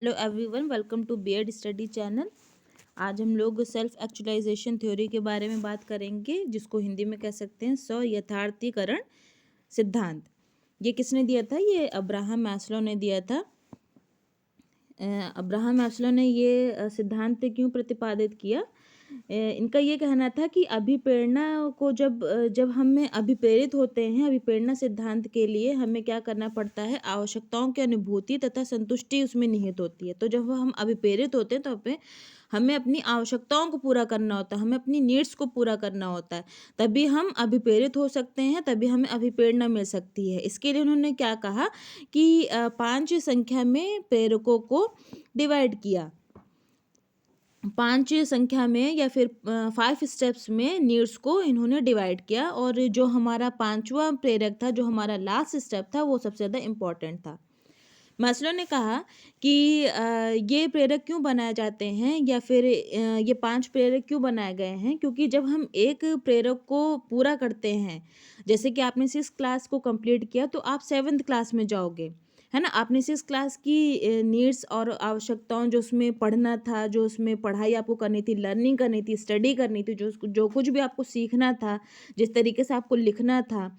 Hello everyone, welcome to B Ed study channel. आज हम लोग सेल्फ एक्चुअलाइजेशन थ्योरी के बारे में बात करेंगे, जिसको हिंदी में कह सकते हैं स्व यथार्थीकरण सिद्धांत। ये किसने दिया था? ये अब्राहम मैस्लो ने दिया था। अब्राहम मैस्लो ने ये सिद्धांत क्यों प्रतिपादित किया? इनका ये कहना था कि अभिप्रेरणा को जब हमें अभिप्रेरित होते हैं, अभिप्रेरणा सिद्धांत के लिए हमें क्या करना पड़ता है? आवश्यकताओं की अनुभूति तथा संतुष्टि उसमें निहित होती है। तो जब हम अभिप्रेरित होते हैं तो हमें अपनी आवश्यकताओं को पूरा करना होता है, हमें अपनी नीड्स को पूरा करना होता है, तभी हम अभिप्रेरित हो सकते हैं, तभी हमें अभिप्रेरणा मिल सकती है। इसके लिए उन्होंने क्या कहा कि 5 संख्या में प्रेरकों को डिवाइड किया। 5 संख्या में या फिर 5 स्टेप्स में नीड्स को इन्होंने डिवाइड किया, और जो हमारा 5वां प्रेरक था, जो हमारा लास्ट स्टेप था, वो सबसे ज़्यादा इम्पोर्टेंट था। मैस्लो ने कहा कि ये प्रेरक क्यों बनाए जाते हैं, या फिर ये 5 प्रेरक क्यों बनाए गए हैं? क्योंकि जब हम एक प्रेरक को पूरा करते हैं, जैसे कि आपने 6 क्लास को कंप्लीट किया, तो आप 7th क्लास में जाओगे, है ना? आपने 6 क्लास की नीड्स और आवश्यकताओं, जो उसमें पढ़ना था, जो उसमें पढ़ाई आपको करनी थी, लर्निंग करनी थी, स्टडी करनी थी, जो कुछ भी आपको सीखना था, जिस तरीके से आपको लिखना था,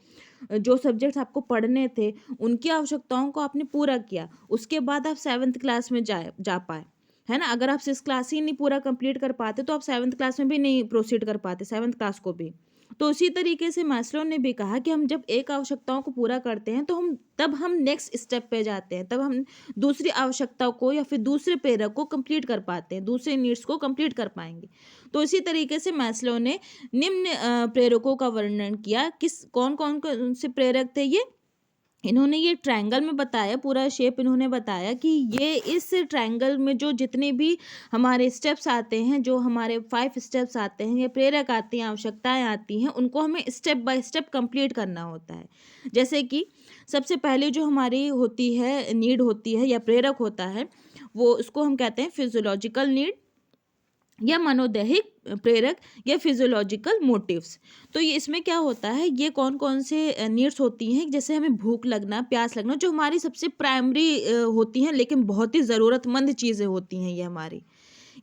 जो सब्जेक्ट्स आपको पढ़ने थे, उनकी आवश्यकताओं को आपने पूरा किया। उसके बाद आप 7th क्लास में जा पाए, है ना? अगर आप 6 क्लास ही नहीं पूरा कंप्लीट कर पाते, तो आप 7th क्लास में भी नहीं प्रोसीड कर पाते, 7th क्लास को भी। तो उसी तरीके से मैस्लो ने भी कहा कि हम जब एक आवश्यकताओं को पूरा करते हैं, तो हम नेक्स्ट स्टेप पे जाते हैं, तब हम दूसरी आवश्यकताओं को या फिर दूसरे प्रेरक को कंप्लीट कर पाते हैं, दूसरे नीड्स को कंप्लीट कर पाएंगे। तो इसी तरीके से मैस्लो ने निम्न प्रेरकों का वर्णन किया। कौन कौन से प्रेरक थे ये? इन्होंने ये ट्रायंगल में बताया, पूरा शेप इन्होंने बताया कि ये इस ट्रायंगल में जो जितने भी हमारे स्टेप्स आते हैं, जो हमारे 5 स्टेप्स आते हैं, ये प्रेरक आती हैं, आवश्यकताएं आती हैं, उनको हमें स्टेप बाय स्टेप कंप्लीट करना होता है। जैसे कि सबसे पहले जो हमारी होती है, नीड होती है या प्रेरक होता है, वो उसको हम कहते हैं फिजियोलॉजिकल नीड या मनोदैहिक प्रेरक या फिजियोलॉजिकल मोटिव्स। तो ये इसमें क्या होता है, ये कौन कौन से नीड्स होती हैं? जैसे हमें भूख लगना, प्यास लगना, जो हमारी सबसे प्राइमरी होती हैं, लेकिन बहुत ही ज़रूरतमंद चीज़ें होती हैं ये हमारी,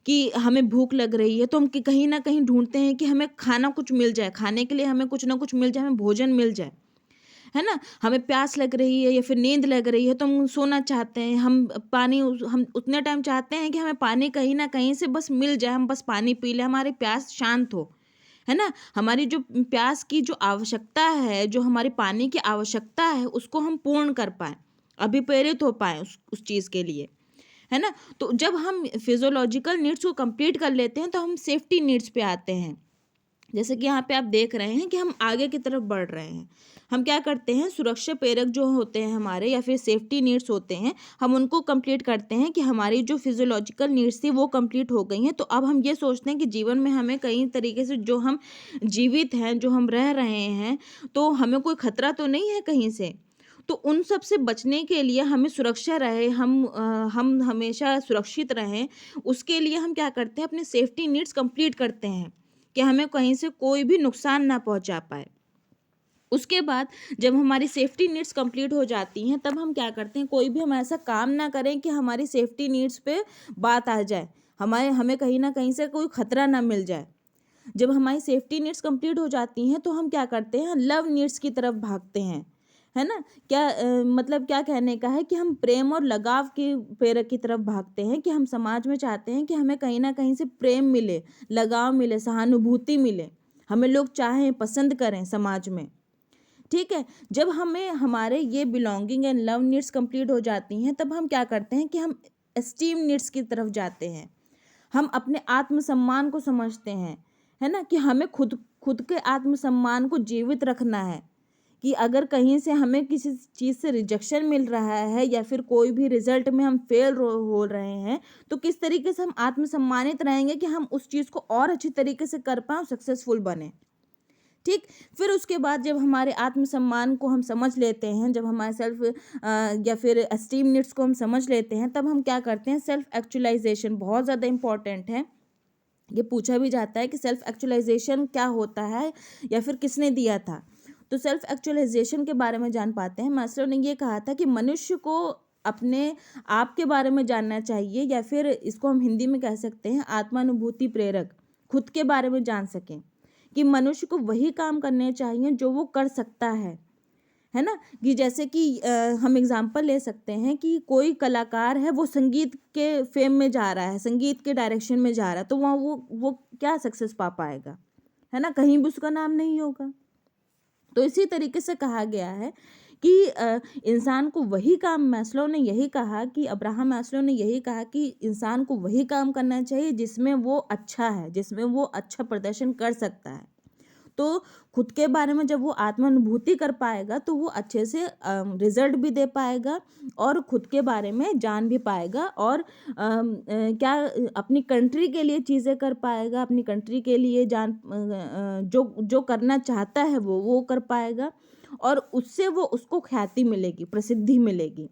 कि हमें भूख लग रही है तो हम कहीं ना कहीं ढूंढते हैं कि हमें खाना कुछ मिल जाए, खाने के लिए हमें कुछ ना कुछ मिल जाए, हमें भोजन मिल जाए, है ना? हमें प्यास लग रही है या फिर नींद लग रही है, तो हम सोना चाहते हैं, हम उतने टाइम चाहते हैं कि हमें पानी कहीं न कहीं से बस मिल जाए, हम बस पानी पी लें, हमारी प्यास शांत हो, है ना? हमारी जो प्यास की जो आवश्यकता है, जो हमारी पानी की आवश्यकता है, उसको हम पूर्ण कर पाएँ, अभिप्रेरित हो पाएँ उस चीज़ के लिए, है ना? तो जब हम फिज़ियोलॉजिकल नीड्स को कंप्लीट कर लेते हैं, तो हम सेफ्टी नीड्स पे आते हैं। जैसे कि यहाँ पे आप देख रहे हैं कि हम आगे की तरफ बढ़ रहे हैं। हम क्या करते हैं, सुरक्षा प्रेरक जो होते हैं हमारे, या फिर सेफ्टी नीड्स होते हैं, हम उनको कंप्लीट करते हैं कि हमारी जो फिजियोलॉजिकल नीड्स थी वो कंप्लीट हो गई हैं। तो अब हम ये सोचते हैं कि जीवन में हमें कई तरीके से, जो हम जीवित हैं, जो हम रह रहे हैं, तो हमें कोई खतरा तो नहीं है कहीं से। तो उन सब से बचने के लिए हमें सुरक्षा रहे, हम हमेशा सुरक्षित रहें, उसके लिए हम क्या करते हैं, अपने सेफ्टी नीड्स कंप्लीट करते हैं कि हमें कहीं से कोई भी नुकसान ना पहुंचा पाए। उसके बाद जब हमारी सेफ्टी नीड्स कंप्लीट हो जाती हैं, तब हम क्या करते हैं, कोई भी हम ऐसा काम ना करें कि हमारी सेफ्टी नीड्स पे बात आ जाए, हमें कहीं ना कहीं से कोई खतरा ना मिल जाए। जब हमारी सेफ्टी नीड्स कंप्लीट हो जाती हैं, तो हम क्या करते हैं, लव नीड्स की तरफ भागते हैं, है ना? मतलब क्या कहने का है कि हम प्रेम और लगाव के प्रेरक की तरफ भागते हैं, कि हम समाज में चाहते हैं कि हमें कहीं ना कहीं से प्रेम मिले, लगाव मिले, सहानुभूति मिले, हमें लोग चाहें, पसंद करें समाज में। ठीक है? जब हमें हमारे ये belonging and love needs complete हो जाती हैं, तब हम क्या करते हैं कि हम एस्टीम नीड्स की तरफ जाते हैं। हम अपने आत्मसम्मान को समझते हैं, है ना? कि हमें खुद खुद के आत्मसम्मान को जीवित रखना है, कि अगर कहीं से हमें किसी चीज़ से रिजेक्शन मिल रहा है, या फिर कोई भी रिजल्ट में हम फेल हो रहे हैं, तो किस तरीके से हम आत्मसम्मानित रहेंगे कि हम उस चीज़ को और अच्छी तरीके से कर पाएँ और सक्सेसफुल बने। ठीक? फिर उसके बाद जब हमारे आत्मसम्मान को हम समझ लेते हैं, जब हमारे या फिर एस्टीम नीड्स को हम समझ लेते हैं, तब हम क्या करते हैं, सेल्फ एक्चुअलाइजेशन बहुत ज़्यादा इम्पॉर्टेंट है। ये पूछा भी जाता है कि सेल्फ एक्चुअलाइजेशन क्या होता है, या फिर किसने दिया था? तो सेल्फ एक्चुअलाइजेशन के बारे में जान पाते हैं। मैस्लो ने ये कहा था कि मनुष्य को अपने आप के बारे में जानना चाहिए, या फिर इसको हम हिंदी में कह सकते हैं आत्मानुभूति प्रेरक, खुद के बारे में जान सकें कि मनुष्य को वही काम करने चाहिए जो वो कर सकता है ना। कि जैसे कि हम एग्जांपल ले सकते हैं कि कोई कलाकार है, वो संगीत के फेम में जा रहा है, संगीत के डायरेक्शन में जा रहा है, तो वहाँ वो क्या सक्सेस पा पाएगा, है ना, कहीं भी उसका नाम नहीं होगा। तो इसी तरीके से कहा गया है कि इंसान को वही काम, मैस्लो ने यही कहा कि अब्राहम मैस्लो ने यही कहा कि इंसान को वही काम करना चाहिए जिसमें वो अच्छा है, जिसमें वो अच्छा प्रदर्शन कर सकता है। तो खुद के बारे में जब वो आत्मानुभूति कर पाएगा तो वो अच्छे से रिजल्ट भी दे पाएगा और खुद के बारे में जान भी पाएगा, और क्या अपनी कंट्री के लिए चीज़ें कर पाएगा, अपनी कंट्री के लिए जो जो करना चाहता है वो कर पाएगा, और उससे वो उसको ख्याति मिलेगी, प्रसिद्धि मिलेगी।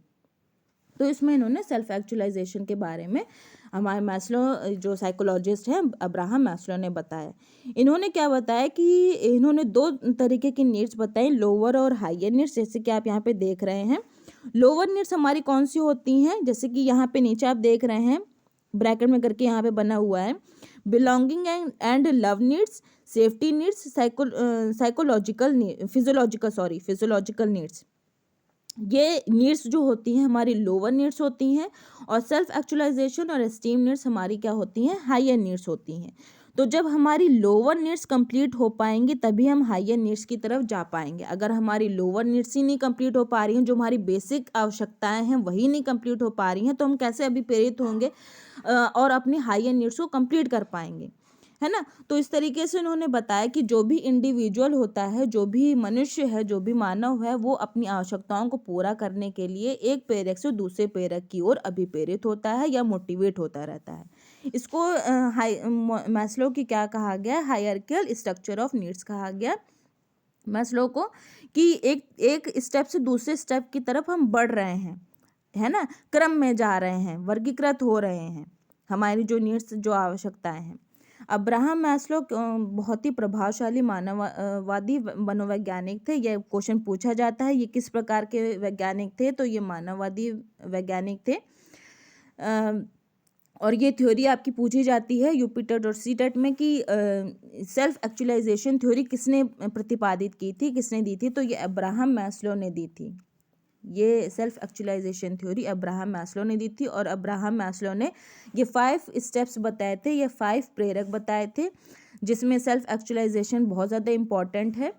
तो इसमें इन्होंने सेल्फ एक्चुअलाइजेशन के बारे में हमारे मैस्लो जो साइकोलॉजिस्ट हैं अब्राहम मैस्लो ने बताया। इन्होंने क्या बताया कि इन्होंने 2 तरीके की नीड्स बताई, लोअर और हायर नीड्स, जैसे कि आप यहाँ पे देख रहे हैं। लोअर नीड्स हमारी कौन सी होती हैं, जैसे कि यहाँ पे नीचे आप देख रहे हैं ब्रैकेट में करके यहाँ पे बना हुआ है, belonging and love needs, safety needs, physiological needs. ये नीड्स जो होती हैं हमारी लोअर नीड्स होती हैं, और सेल्फ एक्चुअलाइजेशन और एस्टीम नीड्स हमारी क्या होती हैं, हायर नीड्स होती हैं। तो जब हमारी लोअर नीड्स कंप्लीट हो पाएंगी तभी हम हायर नीड्स की तरफ जा पाएंगे। अगर हमारी लोअर नीड्स ही नहीं कंप्लीट हो पा रही हैं, जो हमारी बेसिक आवश्यकताएं हैं वही नहीं कंप्लीट हो पा रही हैं, तो हम कैसे अभी प्रेरित होंगे और अपनी हायर नीड्स को कंप्लीट कर पाएंगे, है ना। तो इस तरीके से उन्होंने बताया कि जो भी इंडिविजुअल होता है, जो भी मनुष्य है, जो भी मानव है, वो अपनी आवश्यकताओं को पूरा करने के लिए एक प्रेरक से दूसरे प्रेरक की ओर अभिप्रेरित होता है या मोटिवेट होता रहता है। इसको मैस्लो की क्या कहा गया, हायरार्किकल स्ट्रक्चर ऑफ नीड्स कहा गया मैस्लो को, कि एक स्टेप से दूसरे स्टेप की तरफ हम बढ़ रहे हैं, है ना, क्रम में जा रहे हैं, वर्गीकृत हो रहे हैं हमारी जो नीड्स, जो आवश्यकताएं हैं। अब्राहम मैस्लो बहुत ही प्रभावशाली मानववादी मनोवैज्ञानिक थे। यह क्वेश्चन पूछा जाता है ये किस प्रकार के वैज्ञानिक थे, तो ये मानववादी वैज्ञानिक थे। और ये थ्योरी आपकी पूछी जाती है यूपीटेट और सीटेट में कि सेल्फ एक्चुअलाइजेशन थ्योरी किसने प्रतिपादित की थी, किसने दी थी, तो ये अब्राहम मैस्लो ने दी थी। ये self actualisation theory Abraham Maslow ने दी थी, और अब्राहम मैस्लो ने ये 5 स्टेप्स बताए थे, ये 5 प्रेरक बताए थे, जिसमें सेल्फ एक्चुअलाइजेशन बहुत ज़्यादा इम्पॉर्टेंट है।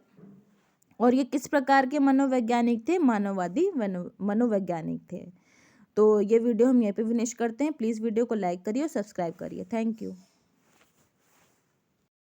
और ये किस प्रकार के मनोवैज्ञानिक थे, मानववादी मनोवैज्ञानिक थे। तो ये वीडियो हम यहीं पे फिनिश करते हैं। प्लीज़ वीडियो को लाइक करिए और सब्सक्राइब करिए। Thank you.